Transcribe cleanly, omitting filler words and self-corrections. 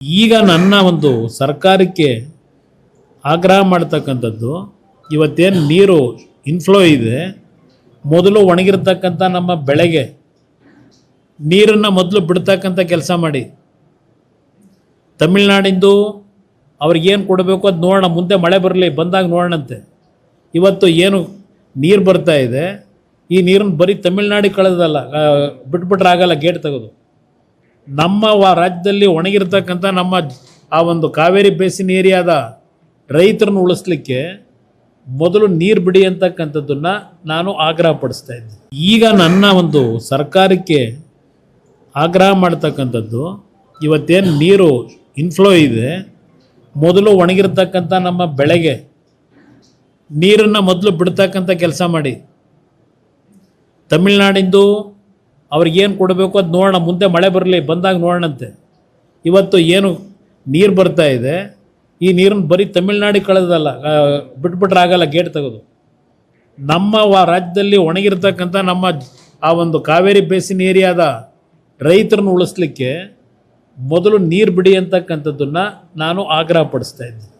ಈಗ ನನ್ನ ಒಂದು ಸರ್ಕಾರಕ್ಕೆ ಆಗ್ರಹ ಮಾಡ್ತಕ್ಕಂಥದ್ದು, ಇವತ್ತೇನು ನೀರು ಇನ್ಫ್ಲೋ ಇದೆ, ಮೊದಲು ಒಣಗಿರ್ತಕ್ಕಂಥ ನಮ್ಮ ಬೆಳೆಗೆ ನೀರನ್ನು ಮೊದಲು ಬಿಡ್ತಕ್ಕಂಥ ಕೆಲಸ ಮಾಡಿ. ತಮಿಳ್ನಾಡಿಂದು ಅವ್ರಿಗೇನು ಕೊಡಬೇಕು ಅದು ನೋಡೋಣ, ಮುಂದೆ ಮಳೆ ಬರಲಿ, ಬಂದಾಗ ನೋಡೋಣಂತೆ. ಇವತ್ತು ಏನು ನೀರು ಬರ್ತಾ ಇದೆ, ಈ ನೀರನ್ನು ಬರೀ ತಮಿಳ್ನಾಡಿಗೆ ಕಳೆದಲ್ಲ, ಬಿಟ್ಬಿಟ್ರೆ ಆಗಲ್ಲ ಗೇಟ್ ತೆಗೆದು. ನಮ್ಮ ರಾಜ್ಯದಲ್ಲಿ ಒಣಗಿರ್ತಕ್ಕಂಥ ನಮ್ಮ ಆ ಒಂದು ಕಾವೇರಿ ಬೇಸಿನ್ ಏರಿಯಾದ ರೈತರನ್ನು ಉಳಿಸ್ಲಿಕ್ಕೆ ಮೊದಲು ನೀರು ಬಿಡಿ ಅಂತಕ್ಕಂಥದ್ದನ್ನು ನಾನು ಆಗ್ರಹ ಪಡಿಸ್ತಾ ಇದ್ದೆ. ಈಗ ನನ್ನ ಒಂದು ಸರ್ಕಾರಕ್ಕೆ ಆಗ್ರಹ ಮಾಡ್ತಕ್ಕಂಥದ್ದು, ಇವತ್ತೇನು ನೀರು ಇನ್ಫ್ಲೋ ಇದೆ, ಮೊದಲು ಒಣಗಿರ್ತಕ್ಕಂಥ ನಮ್ಮ ಬೆಳೆಗೆ ನೀರನ್ನು ಮೊದಲು ಬಿಡ್ತಕ್ಕಂಥ ಕೆಲಸ ಮಾಡಿ. ತಮಿಳ್ನಾಡಿಂದು ಅವ್ರಿಗೇನು ಕೊಡಬೇಕು ಅದು ನೋಡೋಣ, ಮುಂದೆ ಮಳೆ ಬರಲಿ, ಬಂದಾಗ ನೋಡೋಣಂತೆ. ಇವತ್ತು ಏನು ನೀರು ಬರ್ತಾ ಇದೆ, ಈ ನೀರನ್ನು ಬರೀ ತಮಿಳ್ನಾಡಿಗೆ ಕಳೆದಲ್ಲ, ಬಿಟ್ಬಿಟ್ರೆ ಆಗಲ್ಲ ಗೇಟ್ ತೆಗೆದು. ನಮ್ಮ ರಾಜ್ಯದಲ್ಲಿ ಒಣಗಿರ್ತಕ್ಕಂಥ ನಮ್ಮ ಆ ಒಂದು ಕಾವೇರಿ ಬೇಸಿನ್ ಏರಿಯಾದ ರೈತರನ್ನು ಉಳಿಸ್ಲಿಕ್ಕೆ ಮೊದಲು ನೀರು ಬಿಡಿ ಅಂತಕ್ಕಂಥದ್ದನ್ನು ನಾನು ಆಗ್ರಹ ಪಡಿಸ್ತಾ ಇದ್ದೆ.